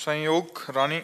संयोग रानी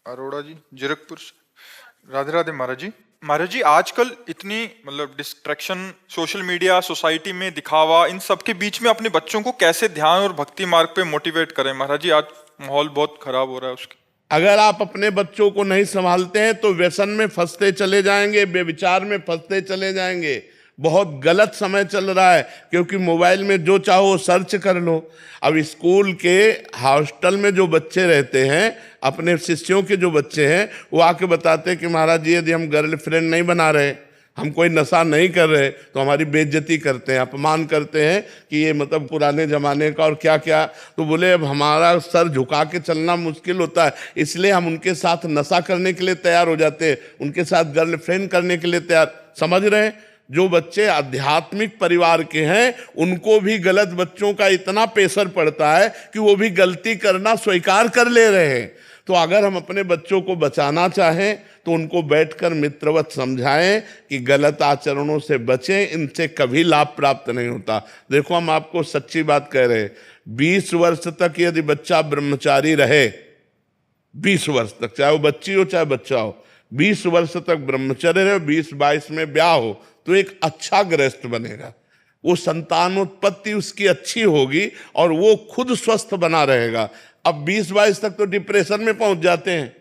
अरोड़ा जी, जीरकपुर से। राधे राधे महाराज जी। महाराज जी, आजकल इतनी मतलब डिस्ट्रैक्शन, सोशल मीडिया, सोसाइटी में दिखावा, इन सब के बीच में अपने बच्चों को कैसे ध्यान और भक्ति मार्ग पे मोटिवेट करें महाराज जी? आज माहौल बहुत खराब हो रहा है उसके। अगर आप अपने बच्चों को नहीं संभालते हैं तो व्यसन में फंसते चले जाएंगे, बेविचार में फंसते चले जाएंगे। बहुत गलत समय चल रहा है, क्योंकि मोबाइल में जो चाहो सर्च कर लो। अब स्कूल के हॉस्टल में जो बच्चे रहते हैं, अपने शिष्यों के जो बच्चे हैं, वो आके बताते हैं कि महाराज जी, यदि हम गर्लफ्रेंड नहीं बना रहे, हम कोई नशा नहीं कर रहे, तो हमारी बेइज्जती करते हैं, अपमान करते हैं कि ये मतलब पुराने ज़माने का और क्या क्या। तो बोले अब हमारा सर झुका के चलना मुश्किल होता है, इसलिए हम उनके साथ नशा करने के लिए तैयार हो जाते हैं, उनके साथ गर्लफ्रेंड करने के लिए तैयार। समझ रहे हैं? जो बच्चे आध्यात्मिक परिवार के हैं उनको भी गलत बच्चों का इतना प्रेशर पड़ता है कि वो भी गलती करना स्वीकार कर ले रहे हैं। तो अगर हम अपने बच्चों को बचाना चाहें तो उनको बैठकर मित्रवत समझाएं कि गलत आचरणों से बचें, इनसे कभी लाभ प्राप्त नहीं होता। देखो, हम आपको सच्ची बात कह रहे हैं, 20 वर्ष तक यदि बच्चा ब्रह्मचारी रहे, 20 वर्ष तक, चाहे वो बच्ची हो चाहे बच्चा हो, 20 वर्ष तक ब्रह्मचर्य रहे, 20-22 में ब्याह हो, तो एक अच्छा गृहस्थ बनेगा। वो संतानोत्पत्ति उसकी अच्छी होगी और वो खुद स्वस्थ बना रहेगा। अब 20-22 तक तो डिप्रेशन में पहुंच जाते हैं,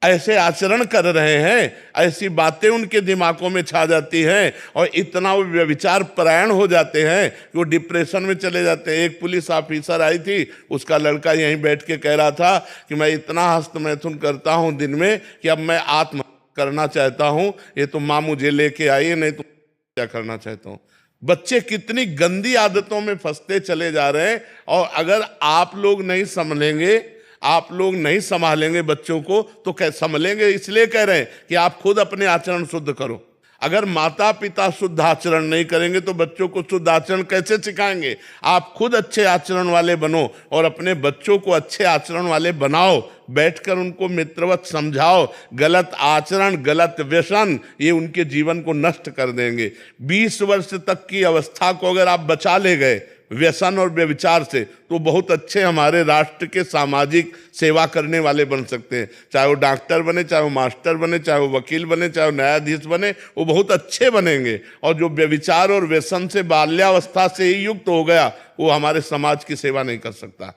ऐसे आचरण कर रहे हैं, ऐसी बातें उनके दिमागों में छा जाती हैं और इतना वो व्यभिचार परायण हो जाते हैं कि वो डिप्रेशन में चले जाते हैं। एक पुलिस ऑफिसर आई थी, उसका लड़का यहीं बैठ के कह रहा था कि मैं इतना हस्तमैथुन करता हूं दिन में कि अब मैं आत्महत्या करना चाहता हूं, ये तो माँ मुझे लेके आई है, नहीं तो क्या करना चाहता हूं। बच्चे कितनी गंदी आदतों में फंसते चले जा रहे हैं। और अगर आप लोग नहीं संभलेंगे, आप लोग नहीं संभालेंगे बच्चों को, तो कैसे संभलेंगे? इसलिए कह रहे हैं कि आप खुद अपने आचरण शुद्ध करो। अगर माता पिता शुद्ध आचरण नहीं करेंगे तो बच्चों को शुद्ध आचरण कैसे सिखाएंगे? आप खुद अच्छे आचरण वाले बनो और अपने बच्चों को अच्छे आचरण वाले बनाओ, बैठकर उनको मित्रवत समझाओ। गलत आचरण, गलत व्यसन, ये उनके जीवन को नष्ट कर देंगे। 20 वर्ष तक की अवस्था को अगर आप बचा ले गए व्यसन और व्यभिचार से, तो बहुत अच्छे हमारे राष्ट्र के सामाजिक सेवा करने वाले बन सकते हैं। चाहे वो डॉक्टर बने, चाहे वो मास्टर बने, चाहे वो वकील बने, चाहे वो न्यायाधीश बने, वो बहुत अच्छे बनेंगे। और जो व्यभिचार और व्यसन से बाल्यावस्था से ही युक्त हो गया, वो हमारे समाज की सेवा नहीं कर सकता।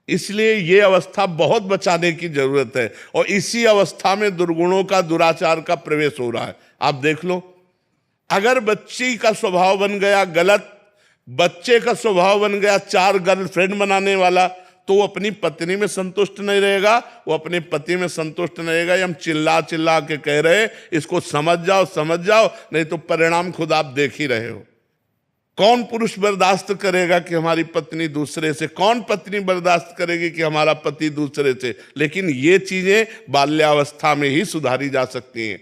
इसलिए ये अवस्था बहुत बचाने की जरूरत है। और इसी अवस्था में दुर्गुणों का, दुराचार का प्रवेश हो रहा है। आप देख लो, अगर बच्ची का स्वभाव बन गया गलत, बच्चे का स्वभाव बन गया 4 गर्लफ्रेंड बनाने वाला, तो वो अपनी पत्नी में संतुष्ट नहीं रहेगा, वो अपने पति में संतुष्ट नहीं रहेगा। हम चिल्ला चिल्ला के कह रहे हैं इसको समझ जाओ, समझ जाओ, नहीं तो परिणाम खुद आप देख ही रहे हो। कौन पुरुष बर्दाश्त करेगा कि हमारी पत्नी दूसरे से? कौन पत्नी बर्दाश्त करेगी कि हमारा पति दूसरे से? लेकिन ये चीजें बाल्यावस्था में ही सुधारी जा सकती हैं,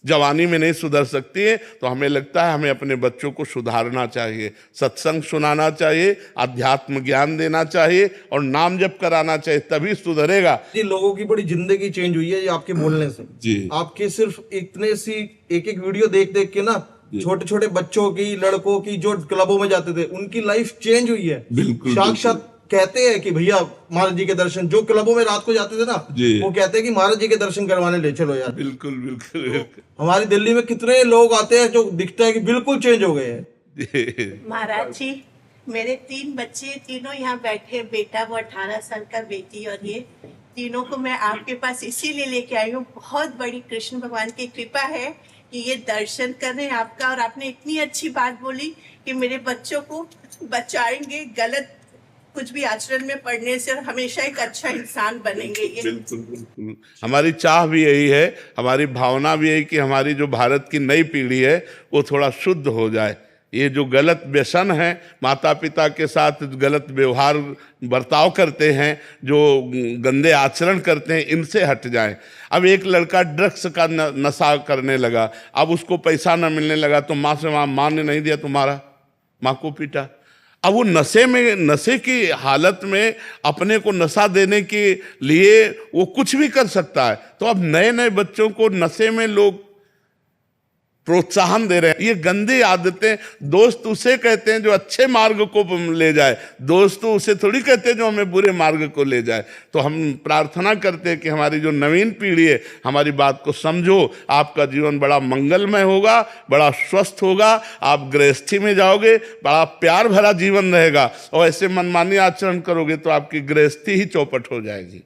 जवानी में नहीं सुधर सकती है। तो हमें लगता है हमें अपने बच्चों को सुधारना चाहिए, सत्संग सुनाना चाहिए, अध्यात्म ज्ञान देना चाहिए और नाम जप कराना चाहिए, तभी सुधरेगा। जी, लोगों की बड़ी जिंदगी चेंज हुई है ये आपके बोलने से। जी, आपके सिर्फ इतने सी एक वीडियो देख देख के ना, छोटे छोटे बच्चों की, लड़कों की जो क्लबों में जाते थे, उनकी लाइफ चेंज हुई है। बिल्कुल, साक्षात कहते हैं कि भैया महाराज जी के दर्शन, जो क्लबों में रात को जाते थे ना, वो कहते हैं कि महाराज जी के दर्शन करवाने ले चलो यार। बिल्कुल बिल्कुल। हमारी दिल्ली में कितने लोग आते हैं जो दिखता है कि बिल्कुल चेंज हो गए हैं। महाराज जी, मेरे 3 बच्चे, तीनों यहाँ बैठे, बेटा वो 18 साल का, बेटी, और ये तीनों को मैं आपके पास इसीलिए लेके आई हूँ। बहुत बड़ी कृष्ण भगवान की कृपा है कि ये दर्शन कर रहे हैं आपका, और आपने इतनी अच्छी बात बोली कि मेरे बच्चों को बचाएंगे गलत कुछ भी आचरण में पड़ने से, और हमेशा एक अच्छा इंसान बनेंगे। ये बिल्कुल बिल्कुल हमारी चाह भी यही है, हमारी भावना भी यही कि हमारी जो भारत की नई पीढ़ी है वो थोड़ा शुद्ध हो जाए। ये जो गलत व्यसन है, माता पिता के साथ गलत व्यवहार बर्ताव करते हैं, जो गंदे आचरण करते हैं, इनसे हट जाएं। अब एक लड़का ड्रग्स का नशा करने लगा, अब उसको पैसा न मिलने लगा तो माँ से माँ ने नहीं दिया तो मारा, माँ को पीटा। अब वो नशे की हालत में अपने को नशा देने के लिए वो कुछ भी कर सकता है। तो अब नए नए बच्चों को नशे में लोग प्रोत्साहन दे रहे हैं। ये गंदी आदतें, दोस्त उसे कहते हैं जो अच्छे मार्ग को ले जाए, दोस्त तो उसे थोड़ी कहते हैं जो हमें बुरे मार्ग को ले जाए। तो हम प्रार्थना करते हैं कि हमारी जो नवीन पीढ़ी है हमारी बात को समझो, आपका जीवन बड़ा मंगलमय होगा, बड़ा स्वस्थ होगा, आप गृहस्थी में जाओगे, बड़ा प्यार भरा जीवन रहेगा। और ऐसे मनमानी आचरण करोगे तो आपकी गृहस्थी ही चौपट हो जाएगी।